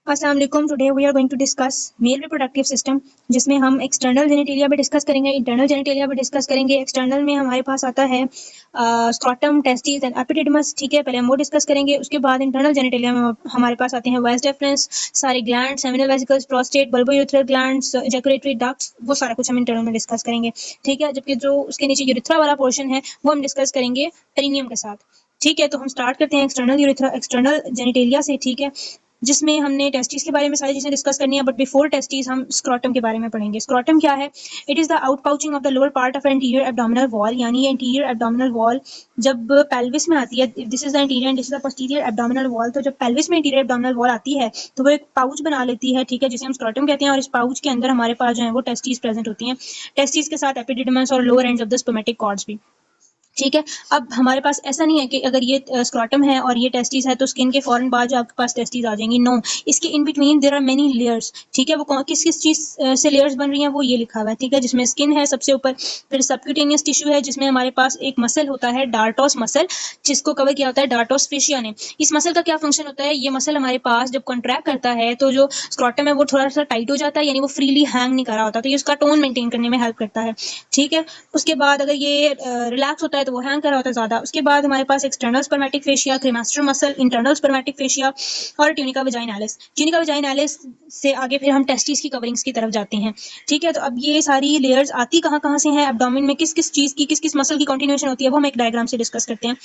अस्सलाम वालेकुम। Today we are going to discuss male reproductive system, जिसमें हम एक्सटर्नल जेनिटेलिया भी डिस्कस करेंगे, इंटरनल जेनिटेलिया भी डिस्कस करेंगे। एक्सटर्नल में हमारे पास आता है स्क्रॉटम, टेस्टिस एंड एपिडिडमस। ठीक है, पहले हम वो डिस्कस करेंगे। उसके बाद इंटरनल जेनिटेलिया में हमारे पास आते हैं वाइस डेफरेंस, सारे gland, seminal vesicles, prostate, bulbourethral glands, ejaculatory ducts, वो सारा कुछ हम इंटरनल में डिस्कस करेंगे। ठीक है, जबकि जो उसके नीचे यूरिथ्रा वाला पोर्शन है वो हम डिस्कस करेंगे पेरिनियम के साथ। ठीक है, तो हम स्टार्ट करते हैं एक्सटर्नल यूरिथ्रा, एक्सटर्नल जेनिटेलिया से। ठीक है, जिसमें हमने टेस्टिस के बारे में सारी चीजें डिस्कस करनी है, बट बिफोर टेस्टिस हम स्क्रॉटम के बारे में पढ़ेंगे। स्क्रॉटम क्या है? It is the out pouching of the lower part of interior abdominal wall, यानी ये इंटीरियर एब्डोमिनल वॉल जब पेल्विस में आती है, this is the interior and this is the posterior abdominal wall. तो जब पेल्विस में इंटीरियर एब्डोमिनल वॉल आती है तो वो एक पाउच बना लेती है। ठीक है, जिसे हम स्क्रॉटम कहते हैं, और इस पाउच के अंदर हमारे पास जो है वो टेस्टिस प्रेजेंट होती हैं। टेस्टिस के साथ एपिडिडमस और lower ends of the spermatic cords भी। ठीक है, अब हमारे पास ऐसा नहीं है कि अगर ये स्क्रॉटम है और ये टेस्टिस है तो स्किन के फौरन बाद जो आपके पास टेस्टिस आ जाएंगी। नो, इसके in between there are many layers. ठीक है, वो किस किस चीज से लेयर्स बन रही हैं वो ये लिखा हुआ है। ठीक है, जिसमें स्किन है सबसे ऊपर, फिर सबक्यूटेनियस टिश्यू है जिसमें हमारे पास एक मसल होता है डार्टोस मसल, जिसको कवर किया होता है डार्टोस फेशिया ने। इस मसल का क्या फंक्शन होता है? ये मसल हमारे पास जब कॉन्ट्रैक्ट करता है तो जो स्क्रॉटम है वो थोड़ा सा टाइट हो जाता है, यानी वो फ्रीली हैंग नहीं कर रहा होता, तो ये उसका टोन मेंटेन करने में हेल्प करता है। ठीक है, उसके बाद अगर ये रिलैक्स होता है तो वो हैंग कर रहा होता है ज्यादा। उसके बाद हमारे पास external spermatic fascia, cremaster muscle, internal spermatic fascia और ट्यूनिका वेजाइनालिस। ट्यूनिका वेजाइनालिस से आगे फिर हम टेस्टिस की कवरिंग्स की तरफ जाते हैं। ठीक है, तो अब ये सारी लेयर्स आती कहाँ कहाँ से हैं, एब्डोमेन में किस किस चीज की, किस किस मसल की कंटिन्यूएशन होती है, वो हम एक डायग्राम से डिस्कस करते हैं।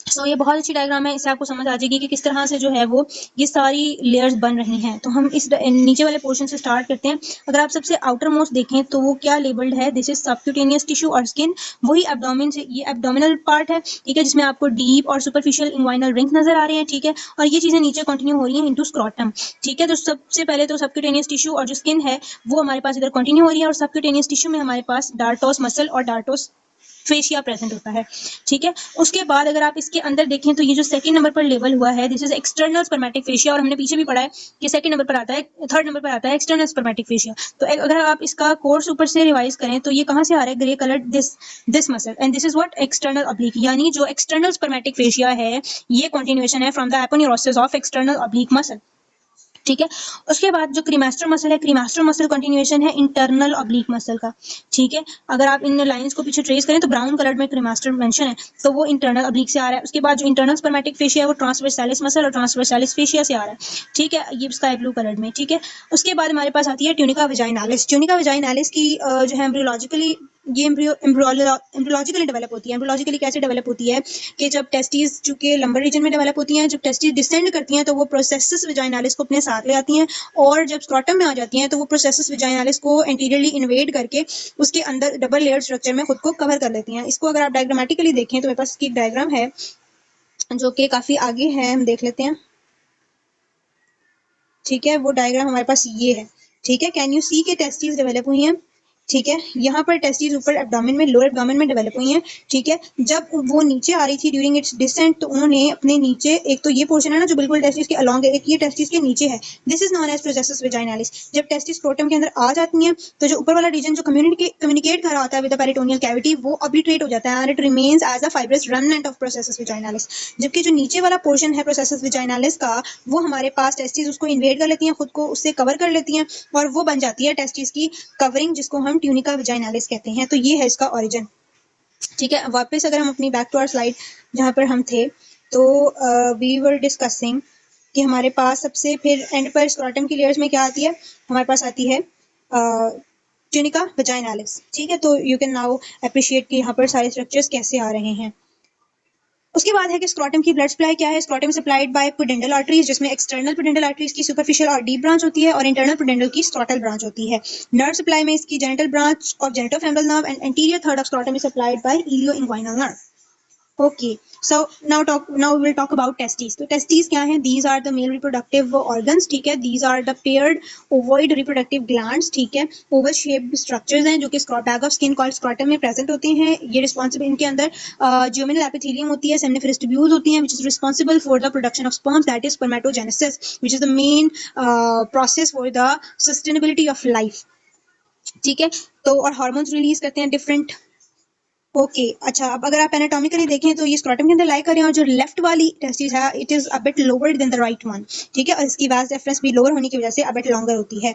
सो ये बहुत अच्छी डायग्राम है, इससे आपको समझ आ जाएगी कि किस तरह से जो है वो ये सारी लेयर्स बन रही हैं। तो हम इस नीचे वाले पोर्शन से स्टार्ट करते हैं। अगर आप सबसे आउटर मोस्ट देखें तो वो क्या लेबल्ड है? दिस इज सबक्यूटेनियस टिश्यू और स्किन। वही एब्डोमेन से, ये एब्डोमिनल पार्ट है। ठीक है, जिसमें आपको डीप और सुपरफिशियल इन्वाइनल रिंग्स नजर आ रहे हैं। ठीक है, और ये चीजें नीचे कंटिन्यू हो रही हैं इनटू स्क्रॉटम। ठीक है, तो सबसे पहले तो सबक्यूटेनियस टिश्यू और जो स्किन है वो हमारे पास इधर कंटिन्यू हो रही है, और सबक्यूटेनियस टिश्यू में हमारे पास डार्टोस मसल और डार्टोस फेशिया प्रेजेंट होता है। ठीक है, उसके बाद अगर आप इसके अंदर देखें तो ये जो सेकंड नंबर पर लेबल हुआ है, this is external spermatic fascia, और हमने पीछे भी पढ़ा है कि सेकंड नंबर पर आता है, थर्ड नंबर पर आता है एक्सटर्नल स्पर्मेटिक फेशिया। तो अगर आप इसका कोर्स ऊपर से रिवाइज करें तो ये कहाँ से आ रहा है? Grey colour, this muscle, and this is what external oblique, यानी जो एक्सटर्नल स्पर्मेटिक फेशिया है ये कंटिन्यूएशन है from the aponeurosis of external oblique muscle. ठीक है, उसके बाद जो क्रीमास्टर मसल है, क्रीमास्टर मसल कंटिन्यूएशन है इंटरनल ऑब्लिक मसल का। ठीक है, अगर आप इन लाइंस को पीछे ट्रेस करें तो ब्राउन कलर में क्रीमास्टर मेंशन है, तो वो इंटरनल ऑब्लिक से आ रहा है। उसके बाद जो इंटरनल स्पर्मेटिक फेशिया है वो ट्रांसवर्सालिस मसल और ट्रांसवर्सालिस फेशिया से आ रहा है। ठीक है, ये स्काई ब्लू कलर में। ठीक है, उसके बाद हमारे पास आती है ट्यूनिका वेजाइनालिस। ट्यूनिका वेजाइनालिस की जो है एम्ब्रियोलॉजिकली, ये एम्ब्रियोलॉजिकली डेवलप होती है। एम्ब्रियोलॉजिकली कैसे डेवलप होती है कि जब टेस्टिस चूंकि लंबर रीजन में डेवलप होती हैं, जब टेस्टिस डिसेंड करती हैं तो वो प्रोसेसिस वेजाइनालिस को अपने साथ ले आती हैं, और जब स्क्रॉटम में आ जाती हैं तो वो प्रोसेसिस वेजाइनालिस को एंटीरियरली इन्वेड करके उसके अंदर डबल लेयर स्ट्रक्चर में खुद को कवर कर लेती हैं। इसको अगर आप डायग्रामेटिकली देखें तो मेरे पास इसकी एक डायग्राम है जो कि काफी आगे है, हम देख लेते हैं। ठीक है, वो डायग्राम हमारे पास ये है। ठीक है, कैन यू सी के टेस्टिस डेवलप हुई हैं। ठीक है, यहाँ पर टेस्टिस ऊपर एब्डोमेन में, लोअर एब्डोमेन में डेवलप हुई हैं। ठीक है, जब वो नीचे आ रही थी ड्यूरिंग इट्स डिसेंट तो उन्होंने अपने नीचे, एक तो ये पोर्शन है ना जो बिल्कुल टेस्टिस के अलॉन्ग है, एक ये टेस्टिस के नीचे है, this is known as processus vaginalis. जब टेस्टिस स्क्रोटम के अंदर आ जाती हैं तो जो ऊपर वाला रीजन जो कम्युनिकेट कर रहा होता है विद द पेरिटोनियल कैविटी वो ऑब्लिटरेट हो जाता है, and it remains as a fibrous remnant of processus vaginalis. जबकि जो नीचे वाला पोर्शन है प्रोसेसिस वेजाइनालिस का, वो हमारे पास टेस्टिस उसको इन्वेड कर लेती हैं, खुद को उससे कवर कर लेती हैं, और वो बन जाती है टेस्टिस की कवरिंग, जिसको हम ट्यूनिका वेजाइनालिस कहते हैं। तो ये है इसका ओरिजिन। ठीक है, वापस अगर हम अपनी बैक टू आवर स्लाइड जहाँ पर हम थे, तो वी वर डिस्कसिंग कि हमारे पास सबसे फिर एंड पर स्क्रॉटम की लेयर्स में क्या आती है? हमारे पास आती है ट्यूनिका वेजाइनालिस। ठीक है, तो यू कैन नाउ अप्रिशिएट कि यहाँ पर सारे स्ट्रक्चर्स कैसे आ रहे हैं। उसके बाद है कि स्क्रॉटम की ब्लड सप्लाई क्या है? Scrotum supplied by pudendal arteries, जिसमें एक्सटर्नल पुडेंडल आर्टरीज की सुपरफिशियल और डीप ब्रांच होती है, और इंटरनल पुडेंडल की स्क्रॉटल ब्रांच होती है। नर्व सप्लाई में इसकी genital branch of genitofemoral nerve and anterior third of scrotum is supplied by ilioinguinal nerve. Okay, so now we will talk about testes. तो testes क्या हैं? These are the male reproductive organs. ठीक है, these are the paired ovoid reproductive glands. ठीक है, oval shaped structures हैं जो कि bag of skin called scrotum में present होते हैं। ये responsible, इनके अंदर germinal epithelium होती है, seminiferous tubules होती हैं, which is responsible for the production of sperms, that is spermatogenesis, which is the main process for the sustainability of life. ठीक है, तो और hormones release करते हैं different ओके अच्छा, अब अगर आप एनाटॉमिकली देखें तो ये स्क्रोटम के अंदर लाई कर रहे हैं और जो लेफ्ट वाली टेस्टिस है it is a bit lower than the right one, ठीक है, और इसकी वास डिफरेंस भी लोअर होने की वजह से अ बिट लॉन्गर होती है।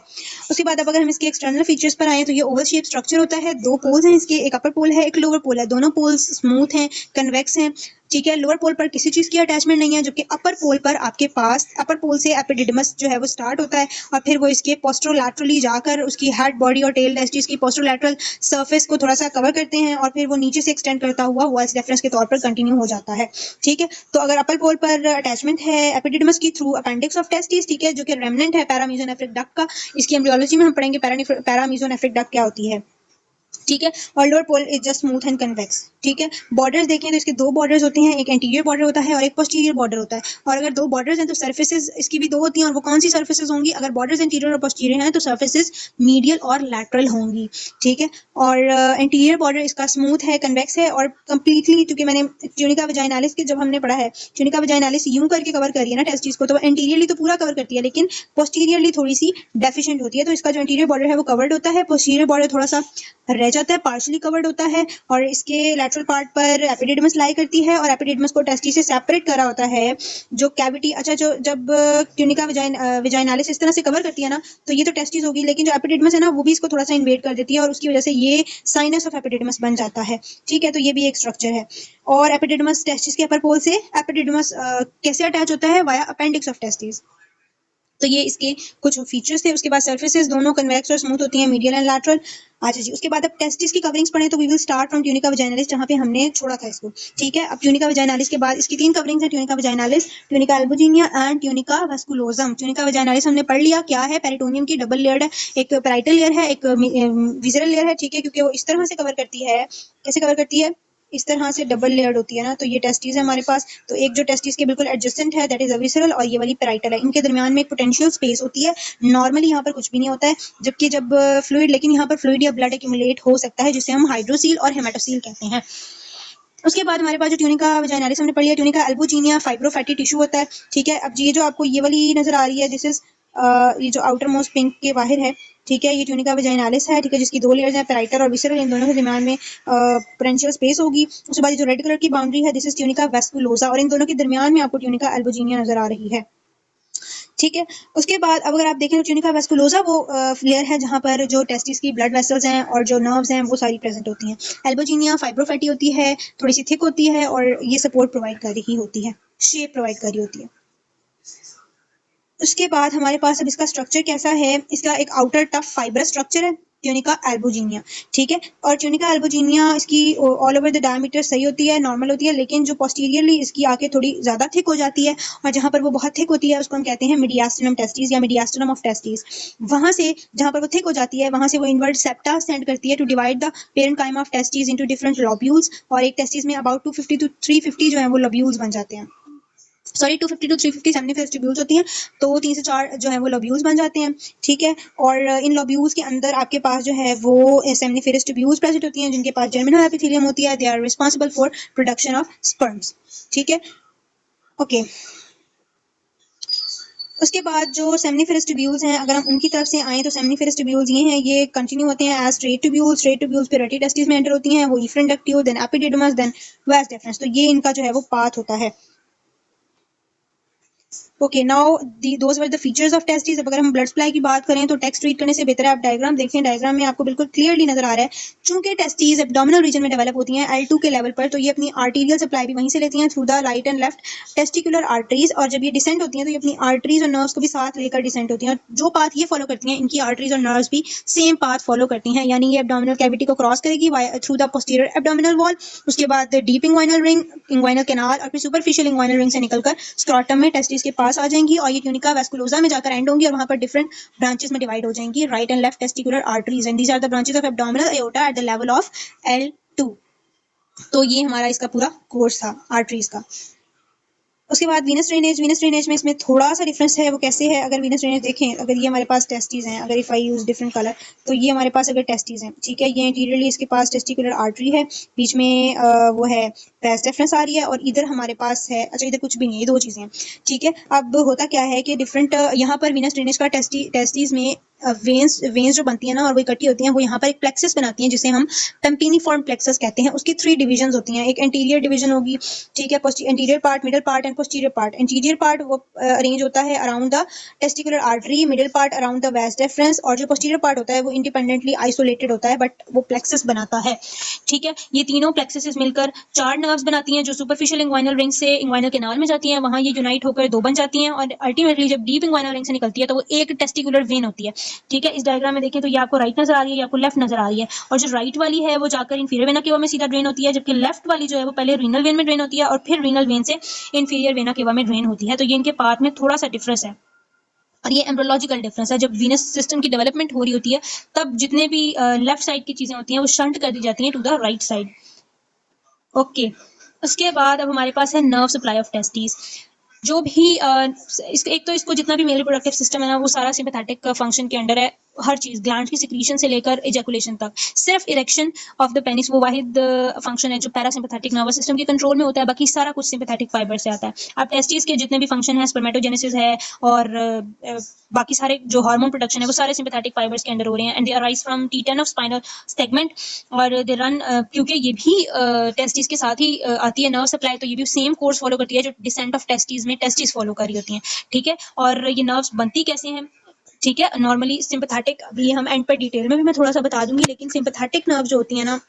उसके बाद अब अगर हम इसके एक्सटर्नल फीचर्स पर आए तो ये ओवल शेप स्ट्रक्चर होता है, दो पोल्स हैं इसके, एक अपर पोल है एक लोअर पोल है, दोनों पोल्स स्मूथ हैं, कन्वेक्स हैं, ठीक है। लोअर पोल पर किसी चीज की अटैचमेंट नहीं है, जबकि अपर पोल पर आपके पास अपर पोल से एपिडिडमस जो है वो स्टार्ट होता है और फिर वो इसके पोस्टरोलैटरली जाकर उसकी हेड बॉडी और टेल टेस्टिस की पोस्टरोलैटरल सरफेस को थोड़ा सा कवर करते हैं और फिर वो नीचे से एक्सटेंड करता हुआ वॉइस रेफरेंस के तौर पर कंटिन्यू हो जाता है, ठीक है। तो अगर अपर पोल पर अटैचमेंट है एपिडिडमस की थ्रू अपेंडिक्स ऑफ टेस्टिस, ठीक है, जो कि रेमनेंट है पैरामीजोनेफ्रिक डक्ट का, इसकी एम्ब्रियोलॉजी में हम पढ़ेंगे पैरामीजोनेफ्रिक डक्ट क्या होती है, ठीक है। और lower pole is just smooth and convex, ठीक है। बॉर्डर्स देखें तो इसके दो बॉर्डर्स होते हैं, एक एंटीरियर बॉर्डर होता है और एक पोस्टीरियर बॉर्डर होता है, और अगर दो बॉर्डर्स हैं तो सर्फेसेस इसकी भी दो होती हैं, और वो कौन सी सर्फेसेस होंगी, अगर बॉर्डर्स एंटीरियर और पोस्टीरियर हैं तो सर्फेसेस मीडियल और लैटरल होंगी, ठीक है। और एंटीरियर बॉर्डर इसका स्मूथ है, कन्वेक्स है और कंप्लीटली, क्योंकि मैंने ट्यूनिका वजाइनालिस के जब हमने पढ़ा है ट्यूनिका वजाइनालिस यूं करके कवर करी है ना टेस्टिस को, तो एंटीरियरली तो पूरा कवर करती है लेकिन पोस्टीरियरली थोड़ी सी डेफिशिएंट होती है, तो इसका जो एंटीरियर बॉर्डर है वो कवर्ड होता है, पोस्टीरियर बॉर्डर थोड़ा सा रह जाता है, पार्शली कवर्ड होता है, और इसके लैटरल पार्ट पर एपिडिडमस लाई करती है और एपिडिडमस को टेस्टिस से सेपरेट करा होता है जो कैविटी, अच्छा जो जब ट्यूनिका वजाइनालिस इस तरह से कवर करती है ना तो ये तो टेस्टिस होगी, लेकिन जो एपिडिडमस है ना वो भी इसको थोड़ा सा इन्वेड कर देती है और उसकी वजह से ये साइनस ऑफ एपिडिडमस बन जाता है, ठीक है। तो ये भी एक स्ट्रक्चर है। और एपिडिडमस टेस्टिस के अपर पोल से एपिडिडमस कैसे अटैच होता है, वाया अपेंडिक्स ऑफ टेस्टिस। तो ये इसके कुछ फीचर्स थे। उसके बाद सर्फेसेस दोनों कन्वेक्स और स्मूथ होती हैं, मीडियल एंड लैटरल। अच्छा जी, उसके बाद अब टेस्टिस की कवरिंग्स पढ़ें तो we will start from tunica vaginalis जहाँ पे हमने छोड़ा था इसको, ठीक है। अब ट्यूनिका वजाइनालिस के बाद इसकी तीन कवरिंग्स हैं, tunica vaginalis, tunica albuginea and tunica vasculosa. Tunica vaginalis हमने पढ़ लिया क्या है, पेरिटोनियम की डबल लेयर्ड है, एक पैराइटल लेयर है एक विजरल लेयर है, ठीक है, क्योंकि वो इस तरह से कवर करती है, कैसे कवर करती है, इस तरह से डबल लेयर्ड होती है ना। तो ये टेस्टिस है हमारे पास, तो एक जो टेस्टिस के बिल्कुल एडजेसेंट है दैट इज विसरल और ये वाली पैराइटल है, इनके दरमियान में एक पोटेंशियल स्पेस होती है, नॉर्मली यहाँ पर कुछ भी नहीं होता है, जबकि जब फ्लूइड, लेकिन यहाँ पर फ्लूइड या ब्लड एक्यूमुलेट हो सकता है जिसे हम हाइड्रोसील और हेमेटोसील कहते हैं। उसके बाद हमारे पास जो ट्यूनिका वजाइनालिस हमने पढ़ लिया, ट्यूनिका एल्बुजिनिया फाइब्रोफैटी टिश्यू होता है, ठीक है। अब ये जो आपको ये वाली नजर आ रही है दिस इज ये जो आउटर मोस्ट पिंक के बाहर है, ठीक है, ये ट्यूनिका वजाइनालिस है, ठीक है, जिसकी दो लेयर्स हैं, पैराइटल और विसरल, इन दोनों के दरमियान में पोटेंशियल स्पेस होगी। उसके बाद जो रेड कलर की बाउंड्री है दिस इज ट्यूनिका वेस्कुलोसा, और इन दोनों के दरमियान में आपको ट्यूनिका एल्बुजिनिया नजर आ रही है, ठीक है। उसके बाद अब अगर आप देखें तो ट्यूनिका वेस्कुलोसा वो लेयर है जहाँ पर जो टेस्टिस की ब्लड वेसल्स हैं और जो नर्व्स हैं वो सारी प्रेजेंट होती हैं। एल्बुजिनिया फाइब्रोफैटी होती है, थोड़ी सी थिक होती है और ये सपोर्ट प्रोवाइड कर रही होती है, शेप प्रोवाइड कर रही होती है। उसके बाद हमारे पास अब इसका स्ट्रक्चर कैसा है, इसका एक आउटर टफ फाइबर स्ट्रक्चर है ट्यूनिका एल्बुजिनिया, ठीक है। और ट्यूनिका एल्बुजिनिया इसकी ऑल ओवर द डायमीटर सही होती है, नॉर्मल होती है, लेकिन जो पोस्टीरियरली इसकी आके थोड़ी ज़्यादा थिक हो जाती है और जहाँ पर वो बहुत थिक होती है उसको हम कहते हैं मीडियास्टिनम टेस्टिस या मीडियास्टिनम ऑफ टेस्टिस। वहाँ से जहाँ पर वो थिक हो जाती है वहाँ से वो इनवर्ट सेप्टा सेंड करती है to divide the parenchyma of testis into different lobules, और एक टेस्टिस में अबाउट 250 to 350 जो है वो लोब्यूल्स बन जाते हैं, सॉरी 250 to 350 सेमिनिफेरस ट्यूब्यूल्स होती हैं, तो 3 से 4 जो है वो लोब्यूल्स बन जाते हैं, ठीक है। और इन लोब्यूल्स के अंदर आपके पास जो है वो सेमिनिफेरस ट्यूब्यूल्स प्रेजेंट होती हैं जिनके पास जर्मिनल एपिथेलियम होती है, they are responsible for production of sperms, ठीक है, ओके। उसके बाद जो सेमिनिफेरस ट्यूब्यूल्स हैं अगर हम उनकी तरफ से आएँ तो सेमिनिफेरस ट्यूब्यूल्स ये हैं, ये कंटिन्यू होते हैं एज स्ट्रेट ट्यूब्यूल्स फिर रेटी टेस्टिस में एंटर होती हैं, वो efferent ductule then epididymis then vas deferens, तो ये इनका जो है वो पाथ होता है। Okay now those were the features of testis. अब अगर हम ब्लड सप्लाई की बात करें तो टेक्स्ट रीड करने से बेहतर है आप डायग्राम देखें, डायग्राम में आपको बिल्कुल क्लियरली नजर आ रहा है, चूंकि टेस्टिस एब्डोमिनल रीजन में डेवलप होती हैं L2 के लेवल पर, तो ये अपनी आर्टीरियल सप्लाई भी वहीं से लेती हैं through the right and left testicular arteries, और जब ये डिसेंड होती हैं तो ये अपनी आर्टरीज और नर्व्स को भी साथ लेकर डिसेंड होती हैं, और जो पाथ ये फॉलो करती हैं इनकी आर्टरीज और नर्व्स भी सेम पाथ फॉलो करती हैं, यानी ये एब्डोमिनल कैविटी को क्रॉस करेगी through the posterior abdominal wall, उसके बाद deep inguinal ring, inguinal canal, और फिर सुपरफिशियल इंग्वाइनल रिंग से निकलकर स्ट्रोटम में टेस्टिस के पास आ जाएंगी और ये ट्यूनिका वेस्कुलोसा में जाकर एंड होंगी और वहां पर डिफरेंट ब्रांचेस में डिवाइड हो जाएंगी, right and left testicular arteries, and these are the branches of abdominal aorta at the level of L2। तो ये हमारा इसका पूरा कोर्स था आर्टरीज का। उसके बाद वीनस ड्रेनेज में इसमें थोड़ा सा डिफरेंस है, वो कैसे है, अगर वीनस ड्रेनेज देखें, अगर ये हमारे पास टेस्टिस हैं, अगर if I use different colour, तो ये हमारे पास अगर टेस्टिस हैं, ठीक है, ये इंटीरियरली इसके पास टेस्टिकुलर आर्टरी है, बीच में वो है वैस डिफरेंस आ रही है, और इधर हमारे पास है, अच्छा इधर कुछ भी नहीं है, दो चीजें हैं, ठीक है। अब होता क्या है कि डिफरेंट यहाँ पर वीनस ड्रेनेज का टेस्टिस में वेन्स जो बनती है ना और वो इकट्ठी होती हैं, वो यहाँ पर एक प्लेक्सस बनाती हैं जिसे हम पेम्पिनिफॉर्म प्लेक्सस कहते हैं। उसकी 3 डिवीजन होती हैं, एक एंटीरियर डिवीजन होगी, ठीक है, anterior part, middle part and posterior part. Anterior part वो अरेंज होता है around the testicular artery, middle part around the vas deferens, और जो पोस्टीरियर पार्ट होता है वो इंडिपेंडेंटली आइसोलेटेड होता है बट वो प्लेक्सस बनाता है, ठीक है। ये तीनों प्लेक्ससेस मिलकर 4 नर्व्स बनाती हैं जो सुपरफिशियल इंग्वाइनल रिंग से इंग्वाइनल कैनाल में जाती हैं, वहां ये यूनाइट होकर 2 बन जाती हैं, और अल्टीमेटली जब डीप इंग्वाइनल रिंग से निकलती है तो वो एक टेस्टिकुलर वेन होती है, ठीक है। इस डायग्राम में देखें तो ये आपको राइट नजर आ रही है, ये आपको लेफ्ट नजर आ रही है, और जो राइट वाली है वो जाकर इंफीरियर वेना केवा में सीधा ड्रेन होती है, जबकि लेफ्ट वाली जो है वो पहले रीनल वेन में ड्रेन होती है और फिर रीनल वेन से इंफीरियर वेना केवा में ड्रेन होती है। तो ये इनके पार्ट में थोड़ा सा डिफरेंस है, और ये एम्ब्रोलॉजिकल डिफरेंस है। जब वीनस सिस्टम की डेवलपमेंट हो रही होती है तब जितने भी लेफ्ट साइड की चीजें होती हैं वो शंट कर दी जाती हैं to the right side, okay. उसके बाद अब हमारे पास है नर्व सप्लाई ऑफ टेस्टिस। जो भी एक तो इसको जितना भी मेल रिप्रोडक्टिव सिस्टम है ना वो सारा सिंपैथेटिक फंक्शन के अंडर है, हर चीज ग्लैंड की सिक्रीशन से लेकर इजैकुलेशन तक। सिर्फ इरेक्शन ऑफ द पेनिस वो वाहिद फंक्शन है जो पैरासिम्पैथेटिक नर्वस सिस्टम के कंट्रोल में होता है, बाकी सारा कुछ सिंपैथेटिक फाइबर से आता है। अब टेस्टिस के जितने भी फंक्शन है, स्पर्मेटोजेनेसिस है और बाकी सारे जो हार्मोन प्रोडक्शन है वो सारे सिंपैथेटिक फाइबर्स के अंडर हो रहे हैं, and they arise from T10 of spinal segment, और दे रन क्योंकि ये भी टेस्टिस के साथ ही आती है नर्व सप्लाई, तो ये भी सेम कोर्स फॉलो करती है जो डिसेंट ऑफ टेस्टिस में टेस्टिस फॉलो कर रही होती हैं, ठीक है। और ये नर्व्स बनती कैसे हैं, ठीक है। नॉर्मली सिंपैथेटिक, अभी हम एंड पर डिटेल में भी मैं थोड़ा सा बता दूंगी, लेकिन सिंपैथेटिक नर्व जो होती है ना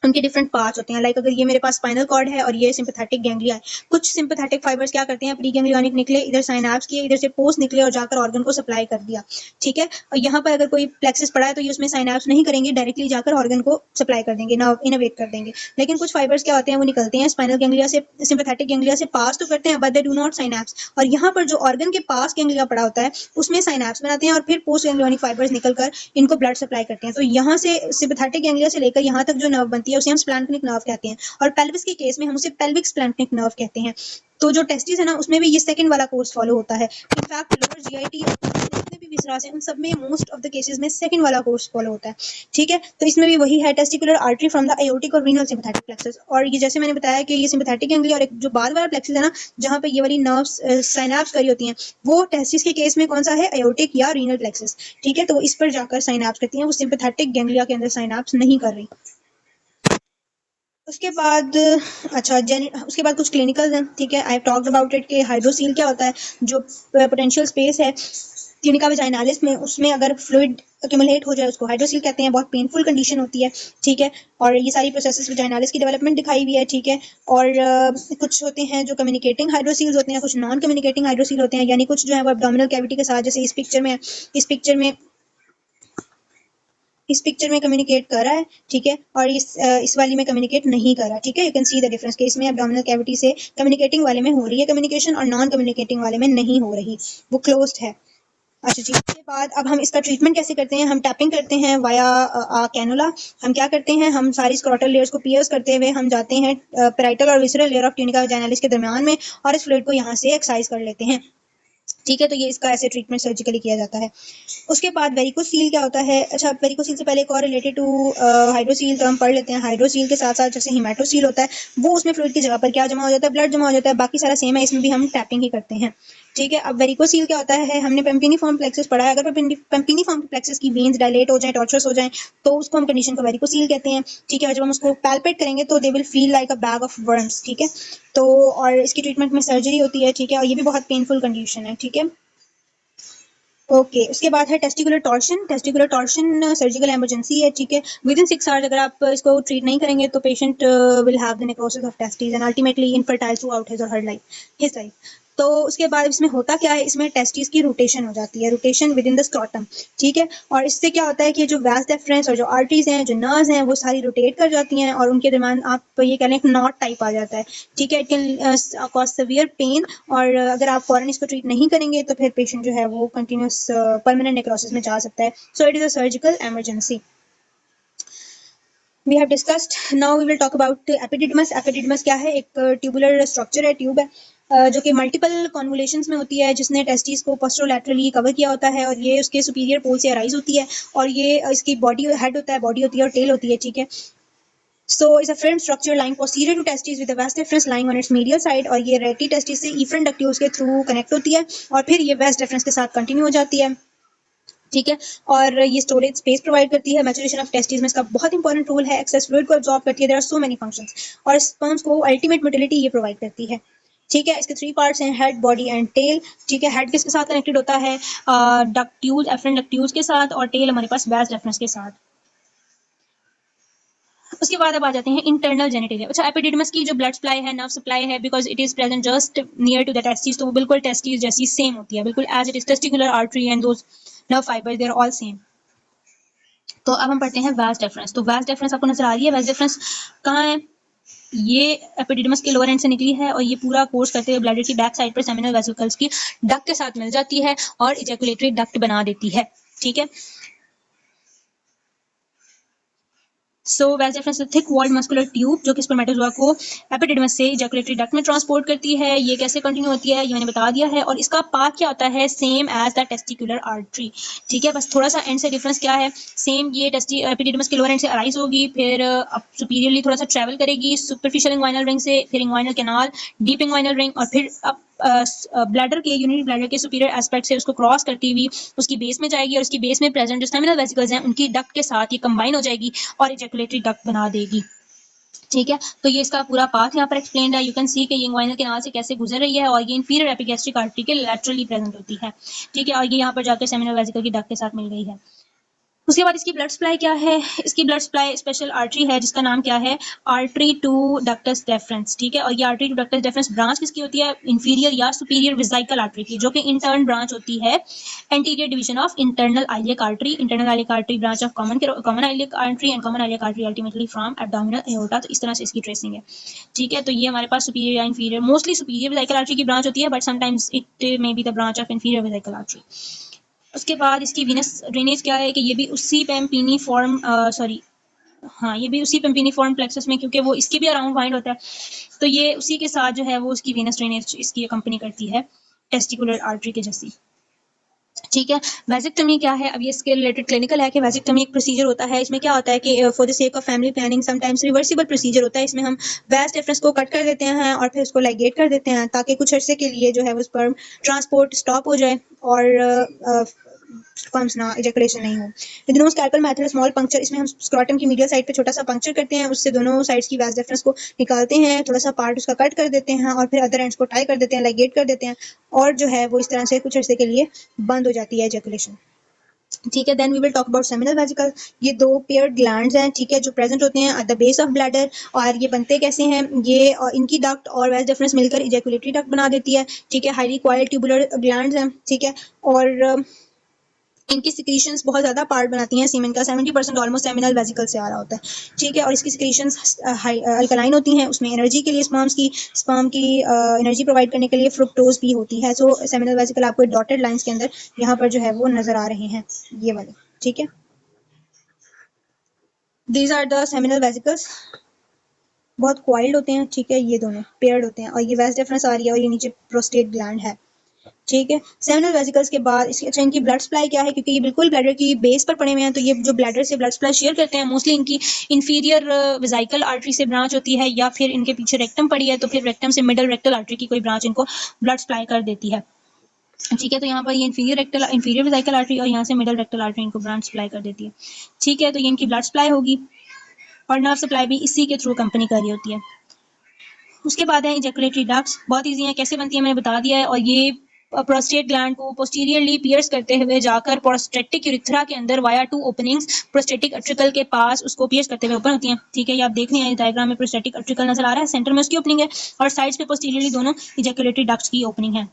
उनके डिफरेंट पार्ट्स होते हैं। लाइक अगर ये मेरे पास स्पाइनल कॉर्ड है और ये सिंपैथेटिक गैंग्लिया है, कुछ सिंपैथेटिक फाइबर्स क्या करते हैं, प्री गैंग्लियोनिक निकले, इधर साइनैप्स किए, इधर से पोस्ट निकले और जाकर ऑर्गन को सप्लाई कर दिया, ठीक है। और यहाँ पर अगर कोई प्लेक्सस पड़ा है तो ये उसमें साइनैप्स नहीं करेंगे, डायरेक्टली जाकर ऑर्गन को सप्लाई कर देंगे, इनोवेट कर देंगे। लेकिन कुछ फाइबर्स क्या होते हैं वो निकलते हैं स्पाइनल गैंग्लिया से, सिंपैथेटिक गैंग्लिया से पास तो करते हैं but they do not synapse, और यहाँ पर जो ऑर्गन के पास गैंग्लिया पड़ा होता है उसमें साइनैप्स बनाते हैं और फिर पोस्ट गैंग्लियोनिक फाइबर्स निकलकर इनको ब्लड सप्लाई करते हैं। तो यहाँ से सिंपैथेटिक गैंग्लिया से लेकर यहाँ तक जो नर्व बनती है उसे हम स्प्लैंक्टनिक नर्व कहते हैं, और पेल्विस के केस में हम उसे पेल्विक स्प्लैंक्टनिक नर्व कहते हैं। तो जो टेस्टिस है ना उसमें भी ये सेकंड वाला कोर्स फॉलो होता है। इनफैक्ट लोअर जीआईटी जितने भी विसरास हैं उन सब में मोस्ट ऑफ द केसेस में सेकंड वाला कोर्स फॉलो होता है, ठीक है। तो इसमें भी वही है, testicular artery from the aortic और रीनल सिंपैथेटिक प्लेक्सस, और ये जैसे मैंने बताया कि ये सिंपैथेटिक गैंग्लिया और एक जो बाद वाला प्लेक्सस है ना जहाँ पे ये वाली नर्व्स साइनैप्स करी होती हैं वो टेस्टिस के केस में कौन सा है, एओर्टिक या रीनल प्लेक्सस, ठीक है। तो वो इस पर जाकर साइनैप्स करती हैं, वो सिंपैथेटिक गैंग्लिया के अंदर साइनैप्स नहीं कर रही। उसके बाद उसके बाद कुछ क्लिनिकल हैं, ठीक है। I have talked about it कि हाइड्रोसील क्या होता है, जो पोटेंशियल स्पेस है ट्यूनिका वेजाइनालिस में उसमें अगर फ्लूइड एक्यूमुलेट हो जाए उसको हाइड्रोसील कहते हैं। बहुत पेनफुल कंडीशन होती है, ठीक है। और ये सारी प्रोसेसेस वेजाइनालिस की डेवलपमेंट दिखाई हुई है, ठीक है। और कुछ होते हैं जो कम्युनिकेटिंग हाइड्रोसील्स होते हैं, कुछ नॉन कम्युनिकेटिंग हाइड्रोसील होते हैं, यानी कुछ जो है वो एब्डोमिनल कैविटी के साथ, जैसे इस पिक्चर में कम्युनिकेट कर रहा है, ठीक है, और इस वाली में कम्युनिकेट नहीं कर रहा, ठीक है। You can see the difference कि इसमें एब्डोमिनल कैविटी से कम्युनिकेटिंग वाले में हो रही है कम्युनिकेशन और नॉन कम्युनिकेटिंग वाले में नहीं हो रही, वो क्लोज्ड है। अच्छा जी, इसके बाद अब हम इसका ट्रीटमेंट कैसे करते हैं, हम टैपिंग करते हैं वाया कैनुला। हम क्या करते हैं, हम सारी स्क्रोटल लेयर्स को पियर्स करते हुए हम जाते हैं पैराइटल और विसरल लेयर ऑफ ट्यूनिका वेजाइनालिस के दरमियान में और इस फ्लूइड को यहाँ से एक्साइज कर लेते हैं, ठीक है। तो ये इसका ऐसे ट्रीटमेंट सर्जिकली किया जाता है। उसके बाद वेरिकोसील क्या होता है, अच्छा वेरिकोसील से पहले एक और रिलेटेड टू हाइड्रोसील तो हम पढ़ लेते हैं। हाइड्रोसील के साथ साथ जैसे हिमेटोसील होता है वो उसमें फ्लूइड की जगह पर क्या जमा हो जाता है, ब्लड जमा हो जाता है, बाकी सारा सेम है, इसमें भी हम टैपिंग ही करते हैं, ठीक है। अब वेरिकोसील क्या होता है, हमने पेम्पिनिफॉर्म प्लेक्सस पढ़ा है, अगर पेम्पिनिफॉर्म प्लेक्सस की वेन्स डायलेट हो जाए, टॉर्चरस हो जाए तो उसको हम कंडीशन को वेरिकोसील कहते हैं, ठीक है। जब हम उसको पैल्पेट करेंगे तो they will feel like a bag of worms, ठीक है। तो और इसकी ट्रीटमेंट में सर्जरी होती है, ठीक है, और ये भी बहुत पेनफुल कंडीशन है, ठीक है। ओके उसके बाद है testicular torsion. Testicular torsion surgical emergency है, ठीक है। विद इन 6 आवर्स अगर आप इसको ट्रीट नहीं करेंगे तो patient will have the necrosis of testis and ultimately infertile through out his और हर लाइफ। तो उसके बाद इसमें होता क्या है, इसमें टेस्टिस की रोटेशन हो जाती है, rotation with in the scrotum, ठीक है। और इससे क्या होता है कि जो वास डेफरेंस और जो आर्टरीज हैं, जो नर्व्स हैं, वो सारी रोटेट कर जाती हैं और उनके दरमियान आप ये कह लें एक नॉट टाइप आ जाता है, ठीक है। It can cause severe pain, और अगर आप फॉरन इसको ट्रीट नहीं करेंगे तो फिर पेशेंट जो है वो कंटिन्यूस परमानेंट नेक्रोसिस में जा सकता है। So it is a surgical emergency. We have discussed, now we will talk about epididymis. epididymis क्या है, एक ट्यूबुलर स्ट्रक्चर है, ट्यूब है जो कि मल्टीपल कॉन्वोलेशंस में होती है, जिसने टेस्टिस को पोस्टरोलैटरली कवर किया होता है और ये उसके सुपीरियर पोल से अराइज होती है, और ये इसकी बॉडी हेड होता है, बॉडी होती है और टेल होती है, ठीक है। So it's a film structure lying posterior to testes with the vas deferens lying on its medial side, और ये रेटी टेस्टिस से efferent ductus के थ्रू कनेक्ट होती है और फिर ये vas deferens के साथ कंटिन्यू हो जाती है, ठीक है। और ये स्टोरेज स्पेस प्रोवाइड करती है। मैचुरेशन ऑफ टेस्टिस में इसका बहुत इंपॉर्टेंट रोल है, एक्सेस फ्लूइड को एब्जॉर्ब करती है, there are so many functions, और स्पर्म्स को अल्टीमेट मोटिलिटी ये प्रोवाइड करती है, ठीक है। इसके 3 पार्ट्स हैं, हेड, बॉडी एंड टेल, ठीक है। हेड किसके साथ कनेक्टेड होता है, डक्ट्यूल्स, एफरेंट डक्ट्यूल्स के साथ, और टेल हमारे पास vas deferens के साथ। उसके बाद अब आ जाते हैं इंटरनल जेनिटेलिया। अच्छा, एपिडिडमस की जो ब्लड सप्लाई है, नर्व सप्लाई है, because it is present just near to the testis, तो वो बिल्कुल टेस्टिस जैसी सेम होती है, बिल्कुल as it is testicular artery and those nerve fibres they are all same. तो अब हम पढ़ते हैं vas deferens। तो vas deferens आपको नजर आ रही है, vas deferens कहाँ है, ये एपिडिडमस के लोअर एंड से निकली है और ये पूरा कोर्स करते हुए ब्लैडर की बैक साइड पर सेमिनल वेसिकल्स की डक्ट के साथ मिल जाती है और इजैकुलेटरी डक्ट बना देती है, ठीक है। So vas deferens thick walled muscular tube जो कि स्पर्मेटोजोआ को एपिडिडमस से इजैकुलेटरी डक्ट में ट्रांसपोर्ट करती है। ये कैसे कंटिन्यू होती है ये मैंने बता दिया है, और इसका पाथ क्या होता है, same as the testicular artery, ठीक है। बस थोड़ा सा एंड से डिफरेंस क्या है, सेम ये एपिडिडमस के लोअर एंड से अराइज होगी, फिर अब सुपीरियरली थोड़ा सा ट्रेवल करेगी सुपरफिशियल इंग्वाइनल रिंग से, फिर inguinal canal, deep inguinal ring, और फिर अब ब्लैडर के यूनिट ब्लैडर के सुपीरियर एस्पेक्ट से उसको क्रॉस करती हुई उसकी बेस में जाएगी, और उसकी बेस में प्रेजेंट जो सेमिनल वेसिकल्स हैं उनकी डक्ट के साथ ये कंबाइन हो जाएगी और इजैकुलेटरी डक्ट बना देगी, ठीक है। तो ये इसका पूरा पाथ यहाँ पर एक्सप्लेन्ड है। यू कैन सी कि ये इंग्वाइनल कैनाल से कैसे गुजर रही है, और ये इंफीरियर एपिगैस्ट्रिक आर्टरी के लैटरली प्रेजेंट होती है, ठीक है, और ये यहाँ पर जाकर सेमिनल वेसिकल की डक्ट के साथ मिल गई है। उसके बाद इसकी ब्लड सप्लाई क्या है, इसकी ब्लड सप्लाई स्पेशल आर्टरी है जिसका नाम क्या है, आर्टरी टू डक्टस डेफरेंस, ठीक है। और ये artery to ductus deferens branch किसकी होती है, इंफीरियर या सुपीरियर वेसिकल आर्टरी की, जो कि इंटर्न ब्रांच होती है anterior division of internal iliac artery. Internal iliac artery branch of common iliac artery and common iliac artery ultimately from abdominal aorta. तो इस तरह से इसकी ट्रेसिंग है, ठीक है। तो ये हमारे पास सुपीरियर या inferior, mostly superior vesicle artery की ब्रांच होती है, but sometimes it may be the branch of inferior vesicle artery. उसके बाद इसकी वीनस ड्रेनेज क्या है कि ये भी उसी पेम्पिनी फॉर्म ये भी उसी पेम्पिनी फॉर्म प्लेक्सस में, क्योंकि वो इसके भी अराउंड फाइंड होता है, तो ये उसी के साथ जो है वो उसकी वीनस ड्रेनेज इसकी कंपनी करती है टेस्टिकुलर आर्टरी के जैसी, ठीक है। वेजिक्टमी क्या है, अब ये इसके रिलेटेड क्लिनिकल है कि वेजिक्टमी एक प्रोसीजर होता है। इसमें क्या होता है कि for the sake of family planning sometimes reversible procedure होता है। इसमें हम vas deferens को कट कर देते हैं और फिर उसको लाइगेट कर देते हैं ताकि कुछ अरसे के लिए जो है वो स्पर्म ट्रांसपोर्ट स्टॉप हो जाए और स्पर्म्स ना इजैकुलेशन नहीं हो। With no scalpel method small puncture, इसमें हम स्क्रॉटम की मीडियल साइड पे छोटा सा पंक्चर करते हैं, उससे दोनों साइड्स की vas deferens को निकालते हैं, थोड़ा सा पार्ट उसका कट कर देते हैं और फिर अदर एंड्स को टाई कर देते हैं, लाइगेट कर देते हैं, और जो है वो इस तरह से कुछ अरसे के लिए बंद हो जाती है इजैकुलेशन, ठीक है। Then we will talk about seminal vesicle. ये 2 पेयर्ड ग्लैंड्स हैं, ठीक है, जो प्रेजेंट होते हैं at the base of bladder, और ये बनते कैसे हैं, ये इनकी डक्ट और vas deferens मिलकर इजैकुलेटरी डक्ट बना देती है, ठीक है। हाईली कॉइल्ड ट्यूबुलर ग्लैंड्स हैं, ठीक है, और इनकी सिक्रीशंस बहुत ज़्यादा पार्ट बनाती हैं सीमेन का, 70% ऑलमोस्ट सेमिनल वेसिकल से आ रहा होता है, ठीक है। और इसकी सिक्रीशंस अल्कलाइन होती हैं, उसमें एनर्जी के लिए स्पर्म की एनर्जी प्रोवाइड करने के लिए फ्रुक्टोज भी होती है। सो सेमिनल वेसिकल आपको डॉटेड लाइंस के अंदर यहाँ पर जो है वो नजर आ रहे हैं, ये वाले, ठीक है। These are the seminal vesicles, बहुत क्वाइल्ड होते हैं, ठीक है, ये दोनों पेयर्ड होते हैं, और ये vas deferens आ रही है और ये नीचे प्रोस्टेट ग्लैंड है, ठीक है। सेमिनल वेसिकल्स के बाद इसकी अच्छा इनकी ब्लड सप्लाई क्या है, क्योंकि ये बिल्कुल ब्लैडर की बेस पर पड़े हुए हैं, तो ये जो ब्लैडर से ब्लड सप्लाई शेयर करते हैं मोस्टली इनकी इंफीरियर वेसिकल आर्टरी से ब्रांच होती है, या फिर इनके पीछे रेक्टम पड़ी है तो फिर रेक्टम से मिडल रेक्टल आर्टरी की कोई ब्रांच इनको ब्लड सप्लाई कर देती है, ठीक है। तो यहाँ पर ये इंफीरियर वेसिकल आर्टरी और यहाँ से मिडल रेक्टल आर्टरी इनको ब्रांच सप्लाई कर देती है, ठीक है। तो ये इनकी ब्लड सप्लाई होगी, और नर्व सप्लाई भी इसी के थ्रू कंपनी कर रही होती है। उसके बाद है इजैकुलेटरी डक्ट्स, बहुत इजी है, कैसे बनती है मैंने बता दिया है, और ये प्रोस्टेट ग्लैंड को पोस्टीरियरली पियर्स करते हुए जाकर प्रोस्टेटिक यूरिथ्रा के अंदर वाया 2 ओपनिंग्स प्रोस्टेटिक अट्रिकल के पास उसको पियर्स करते हुए ओपन होती हैं, ठीक है। ये आप देख रहे हैं डायग्राम में प्रोस्टेटिक अट्रिकल नजर आ रहा है, सेंटर में उसकी ओपनिंग है और साइड्स पे पोस्टीरियरली दोनों इजैकुलेटरी डक्ट्स की ओपनिंग है,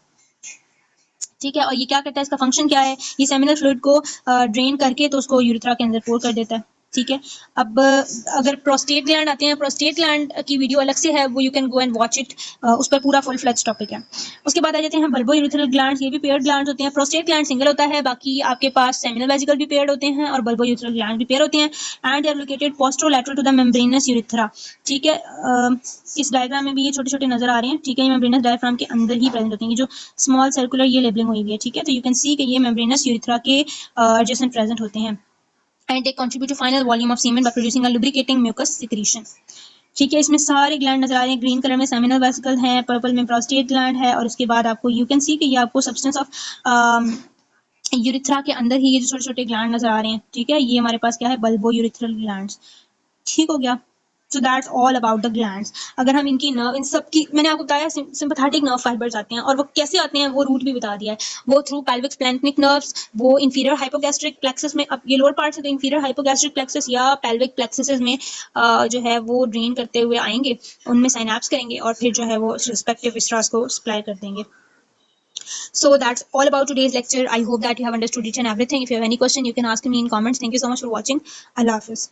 ठीक है। और ये क्या करता है, इसका फंक्शन क्या है, ये सेमिनल फ्लूइड को ड्रेन करके तो उसको यूरिथ्रा के अंदर पोर कर देता है, ठीक है। अब अगर प्रोस्टेट ग्लैंड आते हैं, प्रोस्टेट ग्लैंड की वीडियो अलग से है, वो you can go and watch it, उस पर पूरा फुल फ्लेज टॉपिक है। उसके बाद आ जाते हैं बल्बो यूरिथ्रल ग्लैंड्स, ये भी पेयर्ड ग्लैंड्स होते हैं। प्रोस्टेट ग्लैंड सिंगल होता है, बाकी आपके पास सेमिनल वेसिकल भी पेयर्ड होते हैं और बल्बो यूरिथ्रल ग्लैंड भी पेयर होते हैं, and they are located posterolateral to the membranous urethra, ठीक है। इस डायग्राम में भी ये छोटे छोटे नजर आ रहे हैं, ठीक है, ये मेम्ब्रेनस डायफ्राम के अंदर ही प्रेजेंट होते हैं, ये जो स्मॉल सर्कुलर ये लेबलिंग हुई है, ठीक है। तो यू कैन सी कि ये मेम्ब्रेनस यूरिथ्रा के एडजेसेंट प्रेजेंट होते हैं, and they contribute to final volume of semen by producing a lubricating mucus secretion. ठीक है। इसमें सारे ग्लैंड नजर आ रहे हैं, ग्रीन कलर में सेमिनल वेसिकल है, पर्पल में प्रोस्टेट ग्लैंड है, और उसके बाद आपको यू कैन सी कि ये आपको सब्सटेंस ऑफ यूरिथ्रा के अंदर ही ये जो छोटे छोटे ग्लैंड नजर आ रहे हैं, ठीक है, ये हमारे पास क्या है, बल्बो यूरिथ्रल ग्लैंड्स। ठीक हो गया। So that's all about the glands. अगर हम इनकी नर्व, इन सब की मैंने आपको बताया सिंपैथेटिक नर्व फाइबर्स आते हैं, और वो कैसे आते हैं वो रूट भी बता दिया है, वो थ्रू पेल्विक स्प्लैंक्निक नर्व्स, वो इंफीरियर हाइपोगैस्ट्रिक प्लेक्सस में, अब ये लोअर पार्ट से तो इंफीरियर हाइपोगैस्ट्रिक प्लेक्सस या पेल्विक प्लेक्सस में जो है वो ड्रेन करते हुए आएंगे, उनमें साइनैप्स करेंगे, और फिर जो है वो रिस्पेक्टिव विस्ट्रास को सप्लाई कर देंगे। So that's all about today's lecture. I hope that you have understood each and everything. If you have any question, you can ask me in comments. Thank you so much for watching. Allah Hafiz.